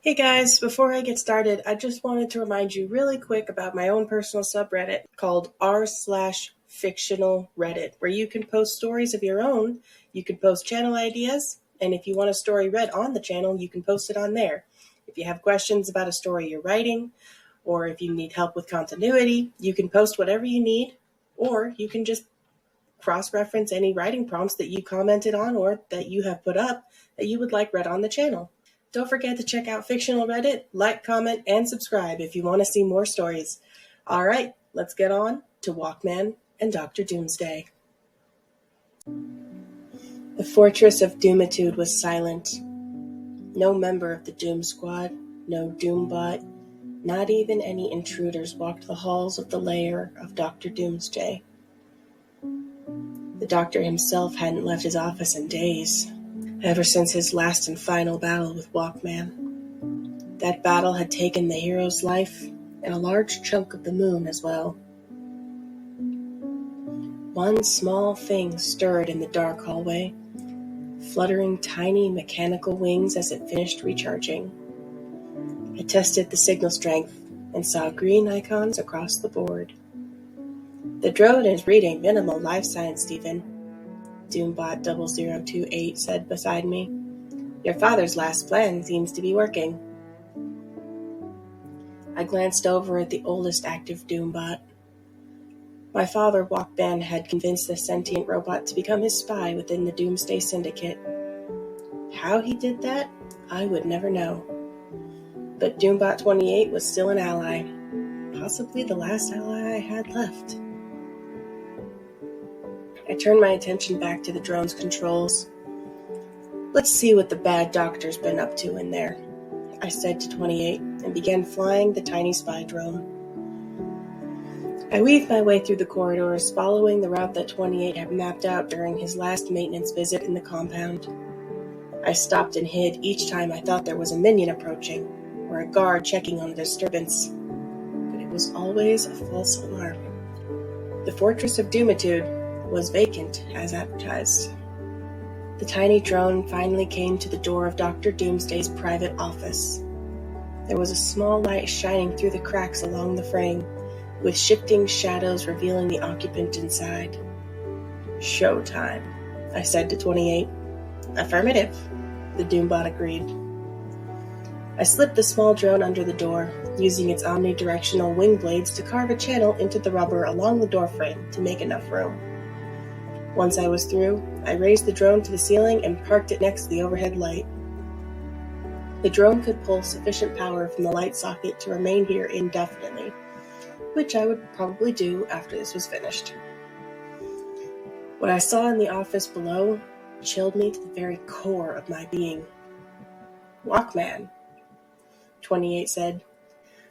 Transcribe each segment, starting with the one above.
Hey guys, before I get started, I just wanted to remind you really quick about my own personal subreddit called r/fictional Reddit, where you can post stories of your own, you can post channel ideas, and if you want a story read on the channel, you can post it on there. If you have questions about a story you're writing, or if you need help with continuity, you can post whatever you need, or you can just cross-reference any writing prompts that you commented on or that you have put up that you would like read on the channel. Don't forget to check out Fictional Reddit, like, comment, and subscribe if you want to see more stories. All right, let's get on to WalkMan and Dr. Doomsday. The fortress of Doomitude was silent. No member of the Doom Squad, no Doombot, not even any intruders walked the halls of the lair of Dr. Doomsday. The doctor himself hadn't left his office in days, ever since his last and final battle with WalkMan. That battle had taken the hero's life and a large chunk of the moon as well. One small thing stirred in the dark hallway, fluttering tiny mechanical wings as it finished recharging. I tested the signal strength and saw green icons across the board. The drone is reading minimal life signs, Stephen, Doombot 0028 said beside me. Your father's last plan seems to be working. I glanced over at the oldest active Doombot. My father, WalkMan, had convinced the sentient robot to become his spy within the Doomsday Syndicate. How he did that, I would never know. But Doombot 28 was still an ally, possibly the last ally I had left. I turned my attention back to the drone's controls. Let's see what the bad doctor's been up to in there, I said to 28 and began flying the tiny spy drone. I weaved my way through the corridors, following the route that 28 had mapped out during his last maintenance visit in the compound. I stopped and hid each time I thought there was a minion approaching, or a guard checking on a disturbance. But it was always a false alarm. The Fortress of Doomitude was vacant as advertised. The tiny drone finally came to the door of Dr. Doomsday's private office. There was a small light shining through the cracks along the frame, with shifting shadows revealing the occupant inside. Showtime, I said to 28. Affirmative, the Doombot agreed. I slipped the small drone under the door, using its omnidirectional wing blades to carve a channel into the rubber along the doorframe to make enough room. Once I was through, I raised the drone to the ceiling and parked it next to the overhead light. The drone could pull sufficient power from the light socket to remain here indefinitely, which I would probably do after this was finished. What I saw in the office below chilled me to the very core of my being. WalkMan, 28 said,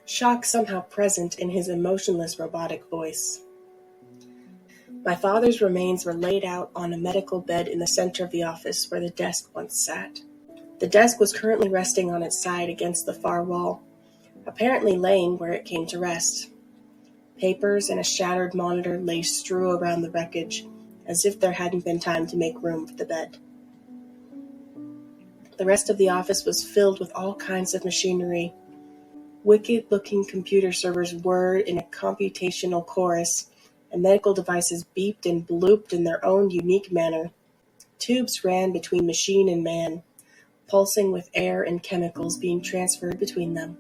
shock somehow present in his emotionless robotic voice. My father's remains were laid out on a medical bed in the center of the office where the desk once sat. The desk was currently resting on its side against the far wall, apparently laying where it came to rest. Papers and a shattered monitor lay strewn around the wreckage, as if there hadn't been time to make room for the bed. The rest of the office was filled with all kinds of machinery. Wicked-looking computer servers whirred in a computational chorus, and medical devices beeped and blooped in their own unique manner. Tubes ran between machine and man, pulsing with air and chemicals being transferred between them.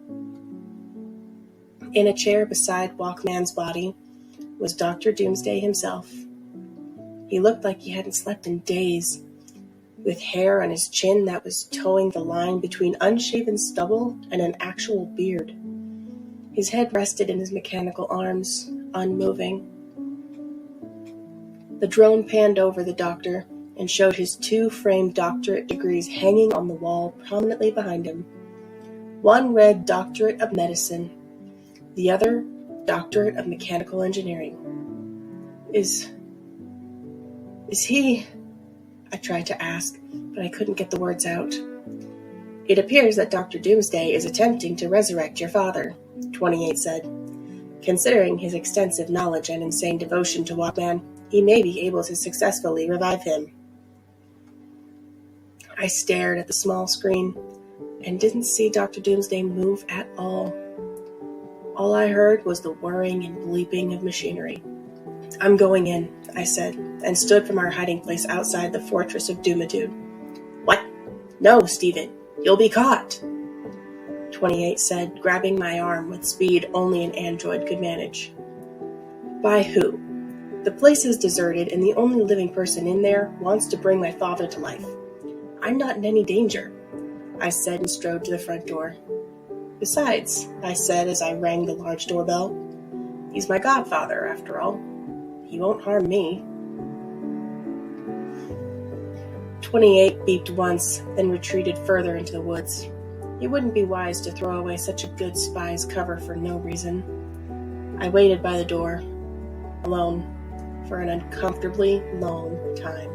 In a chair beside WalkMan's body was Dr. Doomsday himself. He looked like he hadn't slept in days, with hair on his chin that was towing the line between unshaven stubble and an actual beard. His head rested in his mechanical arms, unmoving. The drone panned over the doctor and showed his 2 framed doctorate degrees hanging on the wall prominently behind him. One read Doctorate of Medicine, the other Doctorate of Mechanical Engineering. Is he? I tried to ask, but I couldn't get the words out. It appears that Dr. Doomsday is attempting to resurrect your father, 28 said. Considering his extensive knowledge and insane devotion to WalkMan, he may be able to successfully revive him. I stared at the small screen, and didn't see Dr. Doomsday move at all. All I heard was the whirring and bleeping of machinery. "I'm going in," I said, and stood from our hiding place outside the fortress of Doomitude. "What? No, Stephen, you'll be caught," 28 said, grabbing my arm with speed only an android could manage. "By who? The place is deserted, and the only living person in there wants to bring my father to life. I'm not in any danger," I said and strode to the front door. "Besides," I said as I rang the large doorbell, "he's my godfather, after all. He won't harm me." 28 beeped once, then retreated further into the woods. It wouldn't be wise to throw away such a good spy's cover for no reason. I waited by the door, alone, for an uncomfortably long time.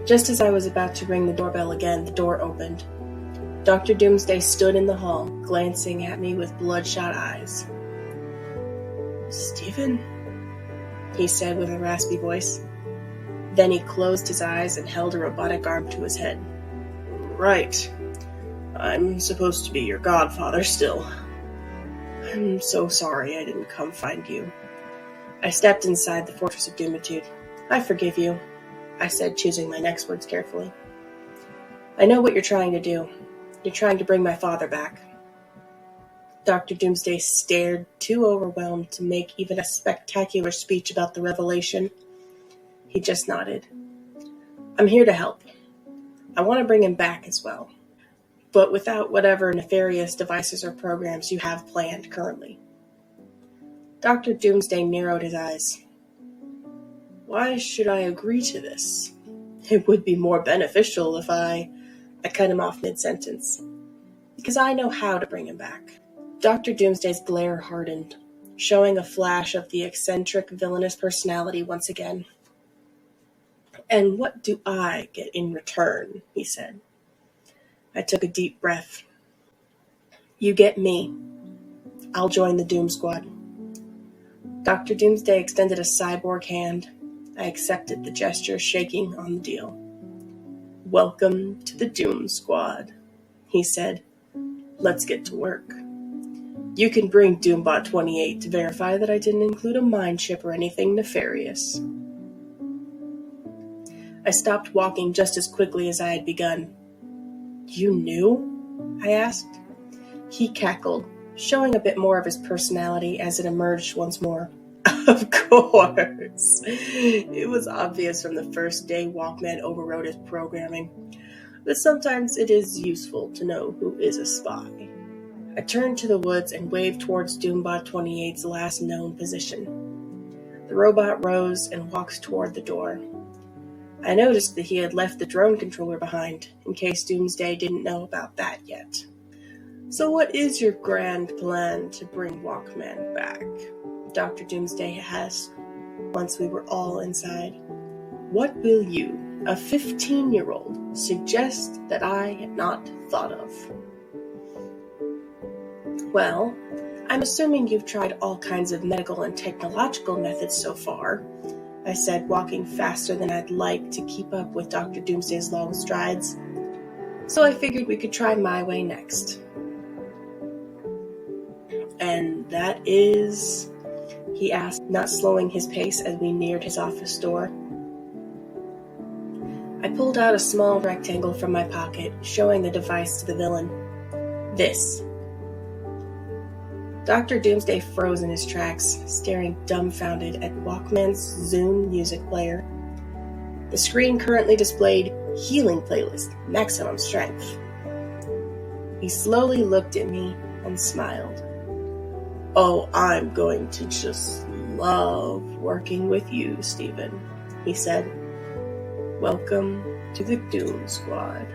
Just as I was about to ring the doorbell again, the door opened. Dr. Doomsday stood in the hall, glancing at me with bloodshot eyes. "Stephen?" he said with a raspy voice. Then he closed his eyes and held a robotic arm to his head. "Right. I'm supposed to be your godfather still. I'm so sorry I didn't come find you." I stepped inside the fortress of Doomitude. "I forgive you," I said, choosing my next words carefully. "I know what you're trying to do. You're trying to bring my father back." Dr. Doomsday stared, too overwhelmed to make even a spectacular speech about the revelation. He just nodded. "I'm here to help. I want to bring him back as well, but without whatever nefarious devices or programs you have planned currently." Dr. Doomsday narrowed his eyes. "Why should I agree to this? It would be more beneficial if I cut him off mid-sentence. "Because I know how to bring him back." Dr. Doomsday's glare hardened, showing a flash of the eccentric, villainous personality once again. "And what do I get in return?" he said. I took a deep breath. "You get me. I'll join the Doom Squad." Dr. Doomsday extended a cyborg hand. I accepted the gesture, shaking on the deal. "Welcome to the Doom Squad," he said. "Let's get to work. You can bring Doombot 28 to verify that I didn't include a mind chip or anything nefarious." I stopped walking just as quickly as I had begun. "You knew?" I asked. He cackled, showing a bit more of his personality as it emerged once more. "Of course. It was obvious from the first day WalkMan overrode his programming, but sometimes it is useful to know who is a spy." I turned to the woods and waved towards Doombot 28's last known position. The robot rose and walked toward the door. I noticed that he had left the drone controller behind, in case Doomsday didn't know about that yet. "So what is your grand plan to bring WalkMan back?" Dr. Doomsday asked, once we were all inside. "What will you, a 15-year-old, suggest that I had not thought of?" "Well, I'm assuming you've tried all kinds of medical and technological methods so far," I said, walking faster than I'd like to keep up with Dr. Doomsday's long strides. "So I figured we could try my way next." "And that is?" he asked, not slowing his pace as we neared his office door. I pulled out a small rectangle from my pocket, showing the device to the villain. "This." Dr. Doomsday froze in his tracks, staring dumbfounded at WalkMan's Zune music player. The screen currently displayed Healing Playlist, Maximum Strength. He slowly looked at me and smiled. "Oh, I'm going to just love working with you, Stephen," he said. "Welcome to the Doom Squad."